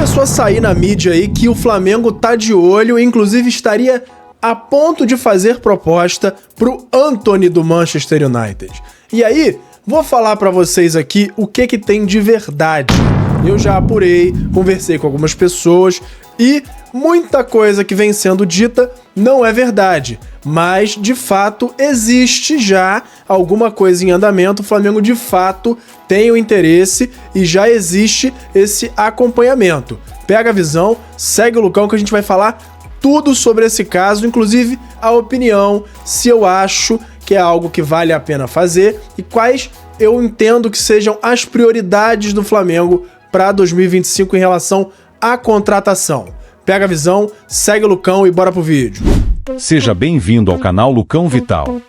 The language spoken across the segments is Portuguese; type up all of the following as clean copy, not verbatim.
começou a sair na mídia aí que o Flamengo tá de olho e inclusive estaria a ponto de fazer proposta pro Antony do Manchester United. E aí, vou falar pra vocês aqui o que tem de verdade. Eu já apurei, conversei com algumas pessoas e muita coisa que vem sendo dita não é verdade, mas de fato existe já alguma coisa em andamento. O Flamengo de fato tem o interesse e já existe esse acompanhamento. Pega a visão, segue o Lucão que a gente vai falar tudo sobre esse caso, inclusive a opinião, se eu acho que é algo que vale a pena fazer e quais eu entendo que sejam as prioridades do Flamengo para 2025 em relação à contratação. Pega a visão, segue o Lucão e bora pro vídeo. Seja bem-vindo ao canal Lucão Vital.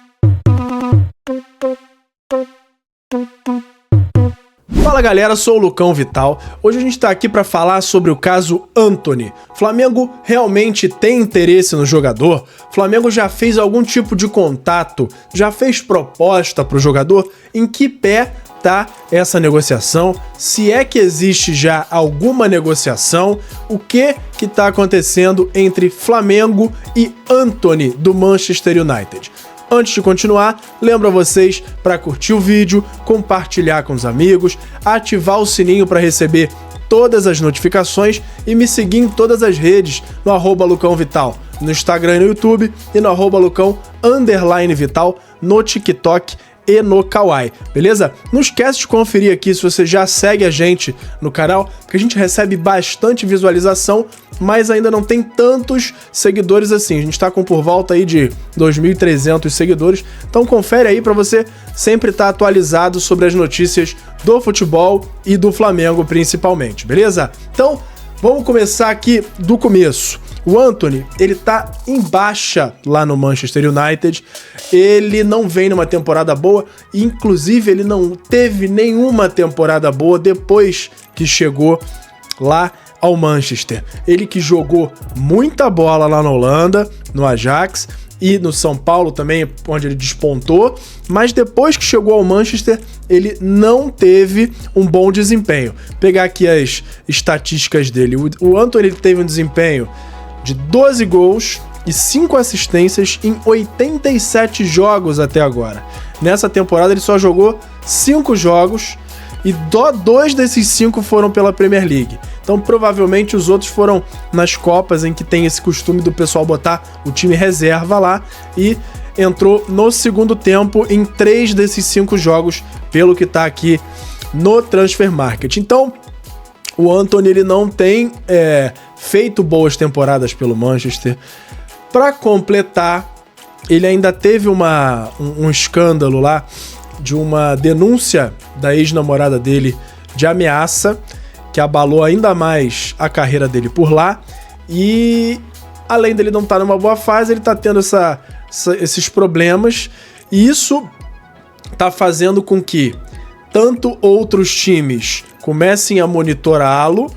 Fala galera, sou o Lucão Vital. Hoje a gente tá aqui para falar sobre o caso Antony. Flamengo realmente tem interesse no jogador? Flamengo já fez algum tipo de contato? Já fez proposta pro jogador? Em que pé tá essa negociação? Se é que existe já alguma negociação, o que tá acontecendo entre Flamengo e Antony do Manchester United? Antes de continuar, lembro a vocês para curtir o vídeo, compartilhar com os amigos, ativar o sininho para receber todas as notificações e me seguir em todas as redes no @LucãoVital, no Instagram e no YouTube e no @Lucão_Vital no TikTok e no Kawaii, beleza? Não esquece de conferir aqui se você já segue a gente no canal, que a gente recebe bastante visualização, mas ainda não tem tantos seguidores assim. A gente tá com por volta aí de 2.300 seguidores, então confere aí para você sempre estar atualizado sobre as notícias do futebol e do Flamengo principalmente, beleza? Então, vamos começar aqui do começo. O Antony, ele tá em baixa lá no Manchester United, ele não vem numa temporada boa, e inclusive ele não teve nenhuma temporada boa depois que chegou lá ao Manchester. Ele que jogou muita bola lá na Holanda, no Ajax, e no São Paulo também, onde ele despontou, mas depois que chegou ao Manchester, ele não teve um bom desempenho. Vou pegar aqui as estatísticas dele. O Antony ele teve um desempenho de 12 gols e 5 assistências em 87 jogos até agora. Nessa temporada ele só jogou 5 jogos e 2 desses 5 foram pela Premier League. Então provavelmente os outros foram nas Copas, em que tem esse costume do pessoal botar o time reserva lá, e entrou no segundo tempo em 3 desses 5 jogos, pelo que tá aqui no Transfermarkt. Então o Antony ele não tem feito boas temporadas pelo Manchester. Para completar, ele ainda teve um escândalo lá de uma denúncia da ex-namorada dele de ameaça, que abalou ainda mais a carreira dele por lá. E além dele não estar numa boa fase, ele está tendo esses problemas, e isso está fazendo com que tanto outros times comecem a monitorá-lo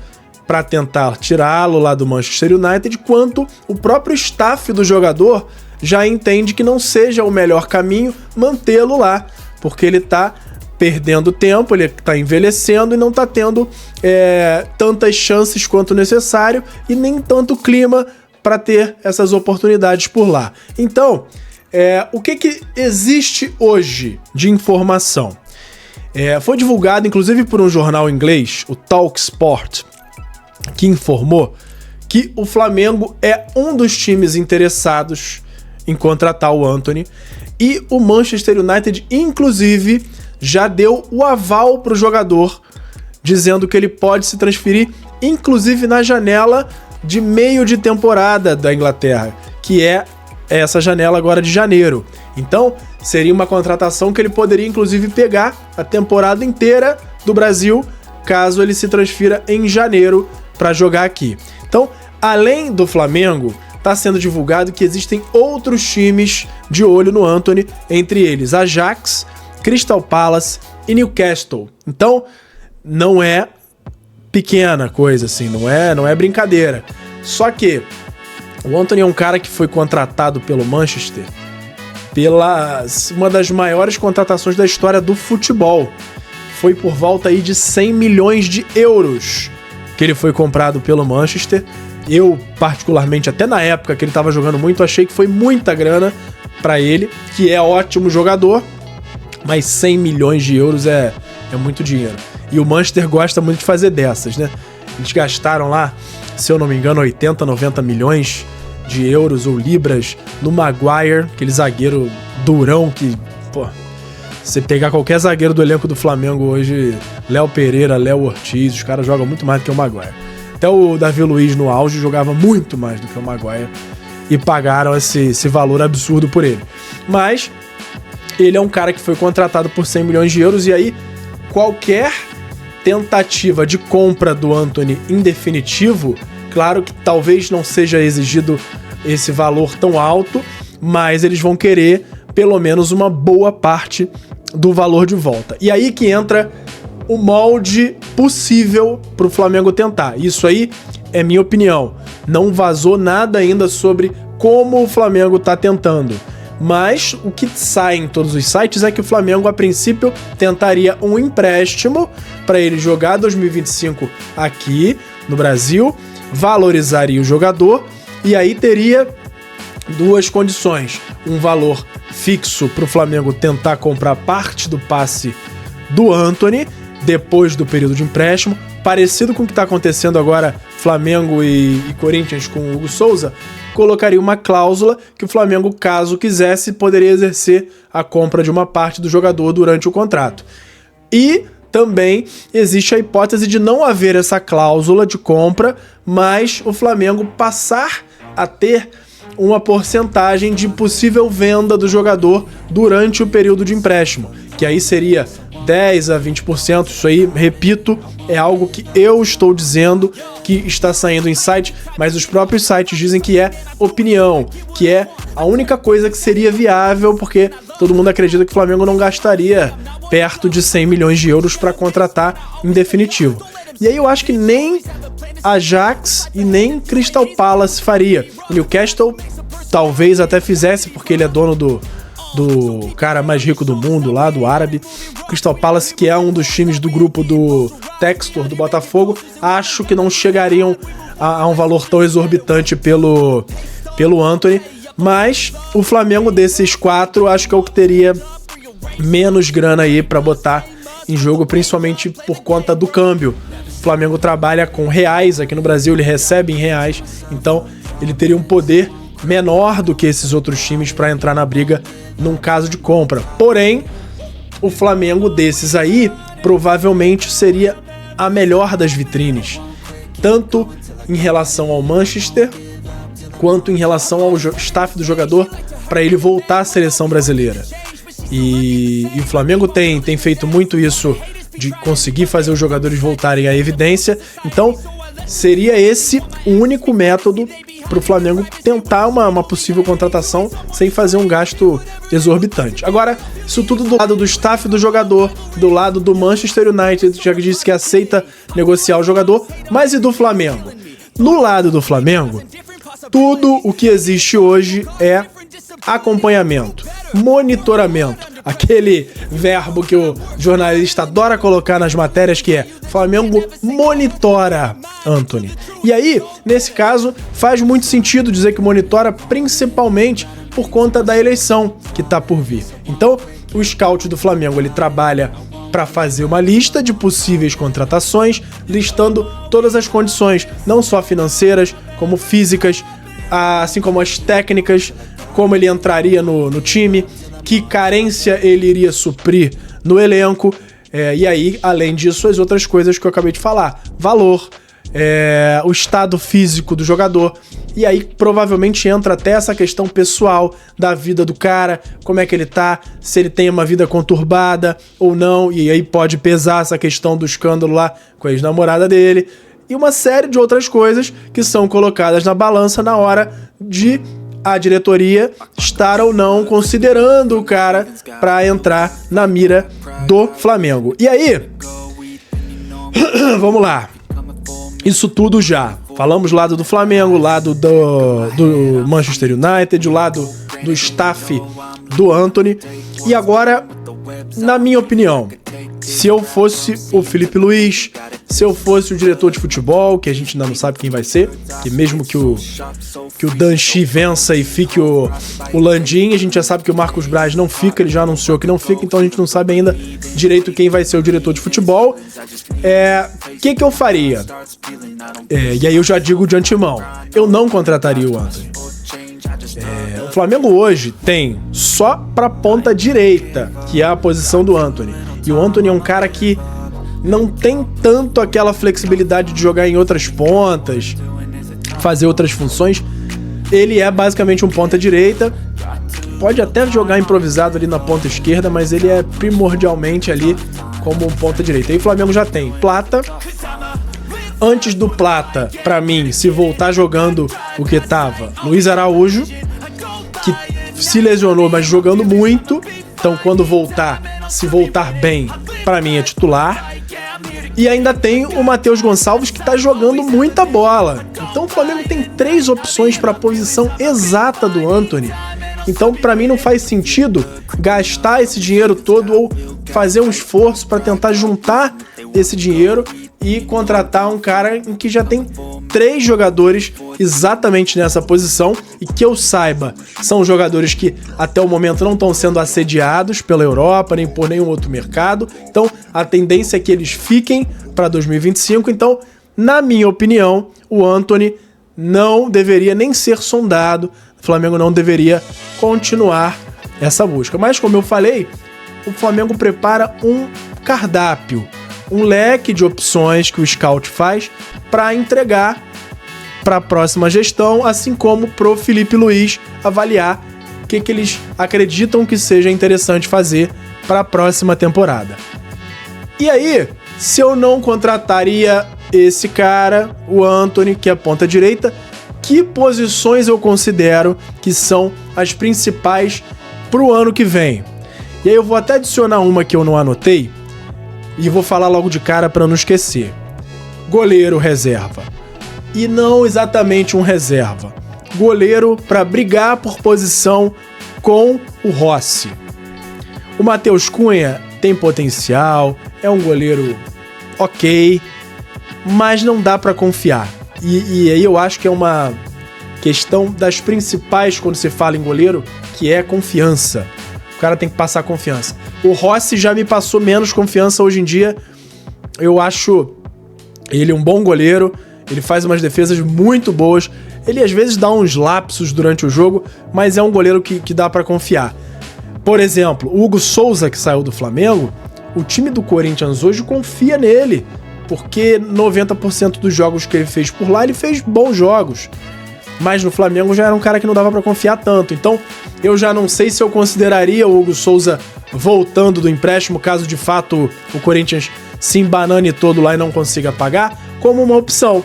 para tentar tirá-lo lá do Manchester United, quanto o próprio staff do jogador já entende que não seja o melhor caminho mantê-lo lá, porque ele tá perdendo tempo, ele tá envelhecendo e não tá tendo tantas chances quanto necessário e nem tanto clima para ter essas oportunidades por lá. Então, o que existe hoje de informação? Foi divulgado, inclusive, por um jornal inglês, o TalkSport, que informou que o Flamengo é um dos times interessados em contratar o Antony, e o Manchester United, inclusive, já deu o aval para o jogador, dizendo que ele pode se transferir, inclusive na janela de meio de temporada da Inglaterra, que é essa janela agora de janeiro. Então, seria uma contratação que ele poderia, inclusive, pegar a temporada inteira do Brasil, caso ele se transfira em janeiro para jogar aqui. Então, além do Flamengo, está sendo divulgado que existem outros times de olho no Antony, entre eles Ajax, Crystal Palace e Newcastle. Então, não é pequena coisa assim, não é brincadeira. Só que o Antony é um cara que foi contratado pelo Manchester pela uma das maiores contratações da história do futebol. Foi por volta aí de 100 milhões de euros. que ele foi comprado pelo Manchester. Eu, particularmente, até na época que ele estava jogando muito, achei que foi muita grana para ele, que é ótimo jogador, mas 100 milhões de euros é muito dinheiro. E o Manchester gosta muito de fazer dessas, né? Eles gastaram lá, se eu não me engano, 80, 90 milhões de euros ou libras no Maguire, aquele zagueiro durão que, pô, você pegar qualquer zagueiro do elenco do Flamengo hoje, Léo Pereira, Léo Ortiz, os caras jogam muito mais do que o Maguire. Até o Davi Luiz no auge jogava muito mais do que o Maguire e pagaram esse valor absurdo por ele. Mas ele é um cara que foi contratado por 100 milhões de euros e aí qualquer tentativa de compra do Antony em definitivo, claro que talvez não seja exigido esse valor tão alto, mas eles vão querer pelo menos uma boa parte do valor de volta. E aí que entra o molde possível para o Flamengo tentar. Isso aí é minha opinião. Não vazou nada ainda sobre como o Flamengo está tentando. Mas o que sai em todos os sites é que o Flamengo, a princípio, tentaria um empréstimo para ele jogar 2025 aqui no Brasil, valorizaria o jogador e aí teria duas condições. Um valor fixo para o Flamengo tentar comprar parte do passe do Antony depois do período de empréstimo, parecido com o que está acontecendo agora Flamengo e Corinthians com o Hugo Souza, colocaria uma cláusula que o Flamengo, caso quisesse, poderia exercer a compra de uma parte do jogador durante o contrato. E também existe a hipótese de não haver essa cláusula de compra, mas o Flamengo passar a ter uma porcentagem de possível venda do jogador durante o período de empréstimo, que aí seria 10 a 20%, isso aí, repito, é algo que eu estou dizendo que está saindo em site, mas os próprios sites dizem que é opinião, que é a única coisa que seria viável, porque todo mundo acredita que o Flamengo não gastaria perto de 100 milhões de euros para contratar em definitivo. E aí eu acho que nem Ajax e nem Crystal Palace faria. O Newcastle talvez até fizesse, porque ele é dono do cara mais rico do mundo lá, do árabe. Crystal Palace, que é um dos times do grupo do Textor, do Botafogo, acho que não chegariam a um valor tão exorbitante pelo Antony, mas o Flamengo desses quatro, acho que é o que teria menos grana aí pra botar em jogo, principalmente por conta do câmbio. O Flamengo trabalha com reais, aqui no Brasil ele recebe em reais, então ele teria um poder menor do que esses outros times para entrar na briga num caso de compra. Porém, o Flamengo desses aí provavelmente seria a melhor das vitrines, tanto em relação ao Manchester quanto em relação ao staff do jogador para ele voltar à seleção brasileira. E o Flamengo tem feito muito isso de conseguir fazer os jogadores voltarem à evidência. Então seria esse o único método para o Flamengo tentar uma possível contratação sem fazer um gasto exorbitante. Agora, isso tudo do lado do staff do jogador, do lado do Manchester United, já que disse que aceita negociar o jogador, mas e do Flamengo? No lado do Flamengo, tudo o que existe hoje é acompanhamento, monitoramento, aquele verbo que o jornalista adora colocar nas matérias, que é Flamengo monitora Antony. E aí, nesse caso, faz muito sentido dizer que monitora principalmente por conta da eleição que está por vir. Então, o scout do Flamengo, ele trabalha para fazer uma lista de possíveis contratações, listando todas as condições, não só financeiras, como físicas, assim como as técnicas, como ele entraria no time, que carência ele iria suprir no elenco, e aí, além disso, as outras coisas que eu acabei de falar, valor, o estado físico do jogador, e aí provavelmente entra até essa questão pessoal da vida do cara, como é que ele tá, se ele tem uma vida conturbada ou não, e aí pode pesar essa questão do escândalo lá com a ex-namorada dele, e uma série de outras coisas que são colocadas na balança na hora de a diretoria estar ou não considerando o cara para entrar na mira do Flamengo. E aí, vamos lá. Isso tudo já. Falamos lado do Flamengo, lado do Manchester United, lado do staff do Antony. E agora, na minha opinião, se eu fosse o Felipe Luiz, Se eu fosse o diretor de futebol, que a gente ainda não sabe quem vai ser, que mesmo que o Danchi vença e fique o Landim, a gente já sabe que o Marcos Braz não fica, ele já anunciou que não fica, então a gente não sabe ainda direito quem vai ser o diretor de futebol. O que eu faria? E aí eu já digo de antemão, eu não contrataria o Antony. O Flamengo hoje tem só pra ponta direita, que é a posição do Antony. E o Antony é um cara que não tem tanto aquela flexibilidade de jogar em outras pontas, fazer outras funções. Ele é basicamente um ponta direita. Pode até jogar improvisado ali na ponta esquerda, mas ele é primordialmente ali como um ponta direita. E o Flamengo já tem Plata. Antes do Plata, pra mim, se voltar jogando o que tava, Luiz Araújo, que se lesionou, mas jogando muito. Então, quando voltar, se voltar bem, pra mim é titular. E ainda tem o Matheus Gonçalves, que tá jogando muita bola. Então, o Flamengo tem 3 opções pra posição exata do Antony. Então, pra mim, não faz sentido gastar esse dinheiro todo ou fazer um esforço pra tentar juntar esse dinheiro e contratar um cara em que já tem 3 jogadores exatamente nessa posição e que eu saiba, são jogadores que até o momento não estão sendo assediados pela Europa nem por nenhum outro mercado. Então, a tendência é que eles fiquem para 2025. Então, na minha opinião, o Antony não deveria nem ser sondado. O Flamengo não deveria continuar essa busca. Mas, como eu falei, o Flamengo prepara um cardápio, um leque de opções que o scout faz para entregar para a próxima gestão, assim como pro Felipe Luiz avaliar o que eles acreditam que seja interessante fazer para a próxima temporada. E aí, se eu não contrataria esse cara, o Antony, que é ponta direita, que posições eu considero que são as principais pro ano que vem? E aí eu vou até adicionar uma que eu não anotei, e vou falar logo de cara para não esquecer. Goleiro reserva. E não exatamente um reserva. Goleiro para brigar por posição com o Rossi. O Matheus Cunha tem potencial, é um goleiro ok, mas não dá para confiar. E aí eu acho que é uma questão das principais quando se fala em goleiro, que é confiança. O cara tem que passar confiança. O Rossi já me passou menos confiança hoje em dia. Eu acho ele um bom goleiro. Ele faz umas defesas muito boas. Ele às vezes dá uns lapsos durante o jogo, mas é um goleiro que dá pra confiar. Por exemplo, o Hugo Souza, que saiu do Flamengo, o time do Corinthians hoje confia nele, porque 90% dos jogos que ele fez por lá, ele fez bons jogos. Mas no Flamengo já era um cara que não dava pra confiar tanto. Então, eu já não sei se eu consideraria o Hugo Souza voltando do empréstimo, caso de fato o Corinthians se embanane todo lá e não consiga pagar, como uma opção.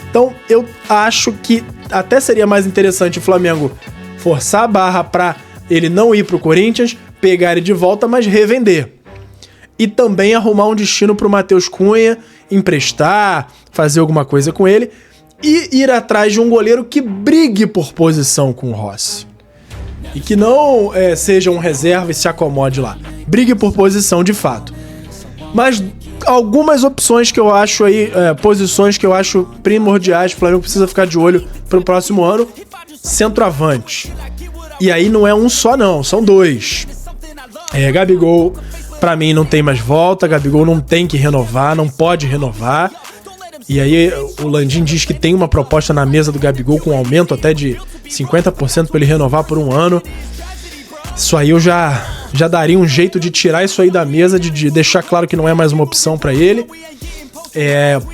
Então, eu acho que até seria mais interessante o Flamengo forçar a barra pra ele não ir pro Corinthians, pegar ele de volta, mas revender. E também arrumar um destino pro Matheus Cunha, emprestar, fazer alguma coisa com ele, e ir atrás de um goleiro que brigue por posição com o Rossi. E que não seja um reserva e se acomode lá. Brigue por posição de fato. Mas algumas opções que eu acho aí, posições que eu acho primordiais, o Flamengo precisa ficar de olho pro próximo ano. Centroavante. E aí não é um só não, são 2. Gabigol, pra mim não tem mais volta. Gabigol não tem que renovar, não pode renovar. E aí o Landim diz que tem uma proposta na mesa do Gabigol com um aumento até de 50% para ele renovar por um ano. Isso aí eu já daria um jeito de tirar isso aí da mesa, de deixar claro que não é mais uma opção para ele.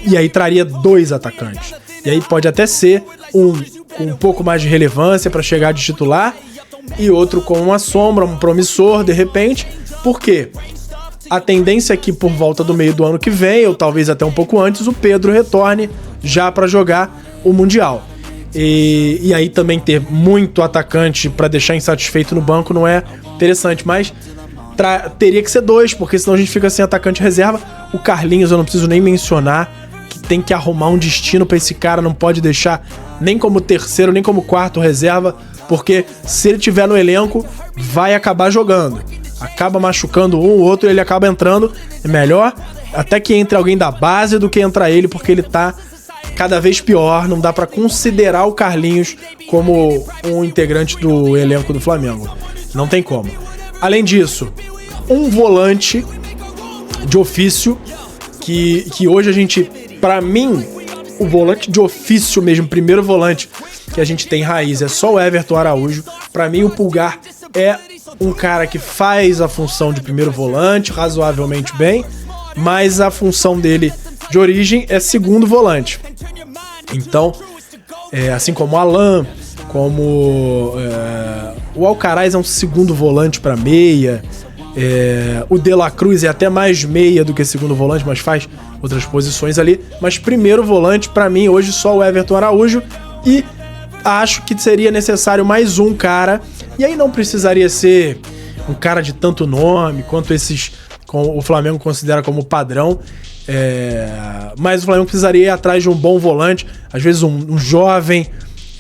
E aí traria 2 atacantes. E aí pode até ser um com um pouco mais de relevância para chegar de titular e outro com uma sombra, um promissor de repente. Por quê? A tendência é que por volta do meio do ano que vem, ou talvez até um pouco antes, o Pedro retorne já para jogar o Mundial. E aí também ter muito atacante para deixar insatisfeito no banco não é interessante, mas teria que ser 2, porque senão a gente fica sem atacante reserva. O Carlinhos eu não preciso nem mencionar, que tem que arrumar um destino para esse cara, não pode deixar nem como terceiro, nem como quarto reserva, porque se ele tiver no elenco, vai acabar jogando. Acaba machucando um ou outro, ele acaba entrando. É melhor até que entre alguém da base do que entrar ele, porque ele tá cada vez pior. Não dá pra considerar o Carlinhos como um integrante do elenco do Flamengo. Não tem como. Além disso, um volante de ofício que hoje a gente, pra mim, o volante de ofício mesmo, primeiro volante que a gente tem raiz, é só o Everton Araújo. Pra mim, o Pulgar é um cara que faz a função de primeiro volante razoavelmente bem, mas a função dele de origem é segundo volante. Então, assim como o Alan, como o Alcaraz é um segundo volante para meia, o De La Cruz é até mais meia do que segundo volante, mas faz outras posições ali. Mas primeiro volante, para mim, hoje só o Everton Araújo, e acho que seria necessário mais um cara, e aí não precisaria ser um cara de tanto nome quanto esses o Flamengo considera como padrão, mas o Flamengo precisaria ir atrás de um bom volante, às vezes um jovem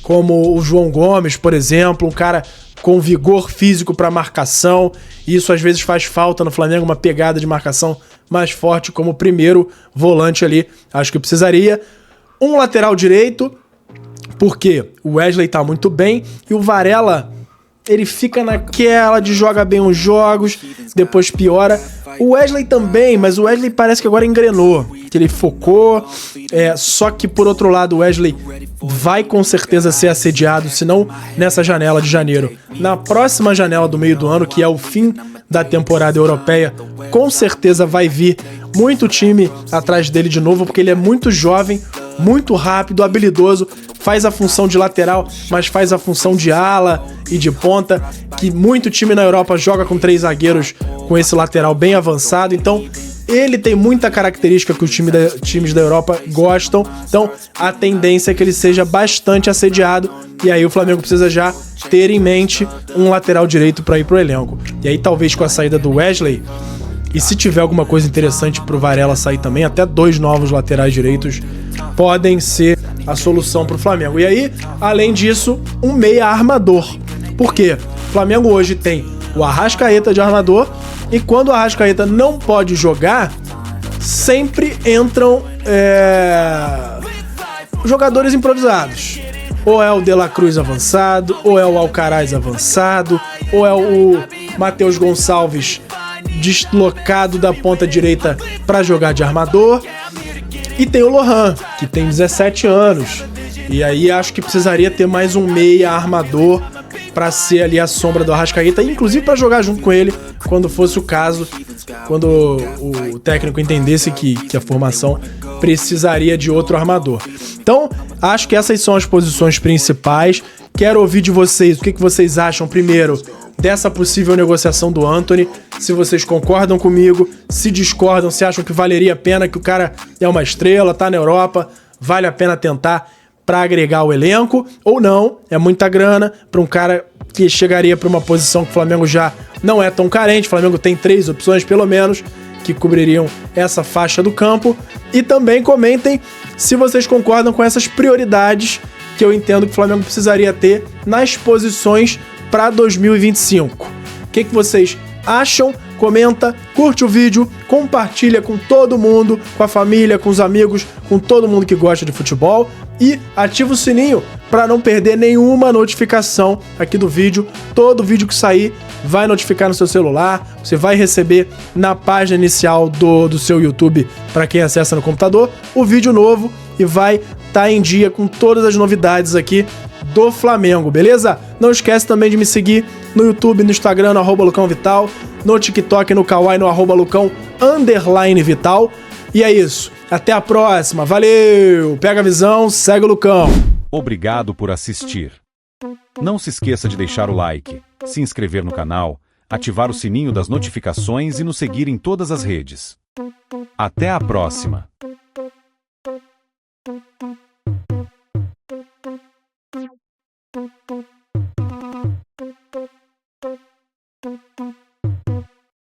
como o João Gomes, por exemplo, um cara com vigor físico para marcação. Isso às vezes faz falta no Flamengo, uma pegada de marcação mais forte como primeiro volante ali. Acho que precisaria um lateral direito, porque o Wesley tá muito bem e o Varela, ele fica naquela de joga bem uns jogos, depois piora. O Wesley também, mas o Wesley parece que agora engrenou, que ele focou, só que por outro lado o Wesley vai com certeza ser assediado, se não nessa janela de janeiro, na próxima janela do meio do ano, que é o fim da temporada europeia, com certeza vai vir muito time atrás dele de novo, porque ele é muito jovem, muito rápido, habilidoso, faz a função de lateral, mas faz a função de ala e de ponta, que muito time na Europa joga com 3 zagueiros com esse lateral bem avançado. Então ele tem muita característica que os times da Europa gostam, então a tendência é que ele seja bastante assediado, e aí o Flamengo precisa já ter em mente um lateral direito para ir pro elenco. E aí talvez com a saída do Wesley, e se tiver alguma coisa interessante pro Varela sair também, até 2 novos laterais direitos podem ser a solução pro Flamengo. E aí, além disso, um meia armador. Por quê? O Flamengo hoje tem o Arrascaeta de armador, e quando o Arrascaeta não pode jogar, sempre entram jogadores improvisados. Ou é o De La Cruz avançado, ou é o Alcaraz avançado, ou é o Matheus Gonçalves deslocado da ponta direita para jogar de armador. E tem o Lohan, que tem 17 anos. E aí acho que precisaria ter mais um meia armador para ser ali a sombra do Arrascaeta, inclusive para jogar junto com ele quando fosse o caso, quando o técnico entendesse que a formação precisaria de outro armador. Então, acho que essas são as posições principais. Quero ouvir de vocês o que vocês acham, primeiro, dessa possível negociação do Antony, se vocês concordam comigo, se discordam, se acham que valeria a pena, que o cara é uma estrela, tá na Europa, vale a pena tentar para agregar o elenco, ou não, é muita grana para um cara que chegaria para uma posição que o Flamengo já não é tão carente. O Flamengo tem 3 opções, pelo menos, que cobririam essa faixa do campo. E também comentem se vocês concordam com essas prioridades que eu entendo que o Flamengo precisaria ter nas posições para 2025. O que vocês acham? Comenta, curte o vídeo, compartilha com todo mundo, com a família, com os amigos, com todo mundo que gosta de futebol, e ativa o sininho para não perder nenhuma notificação aqui do vídeo. Todo vídeo que sair vai notificar no seu celular, você vai receber na página inicial do seu YouTube, para quem acessa no computador, o vídeo novo, e vai estar em dia com todas as novidades aqui do Flamengo, beleza? Não esquece também de me seguir no YouTube, no Instagram, no @LucãoVital, no TikTok, no Kawaii, no @Lucão_Vital. E é isso. Até a próxima. Valeu! Pega a visão, segue o Lucão. Obrigado por assistir. Não se esqueça de deixar o like, se inscrever no canal, ativar o sininho das notificações e nos seguir em todas as redes. Até a próxima.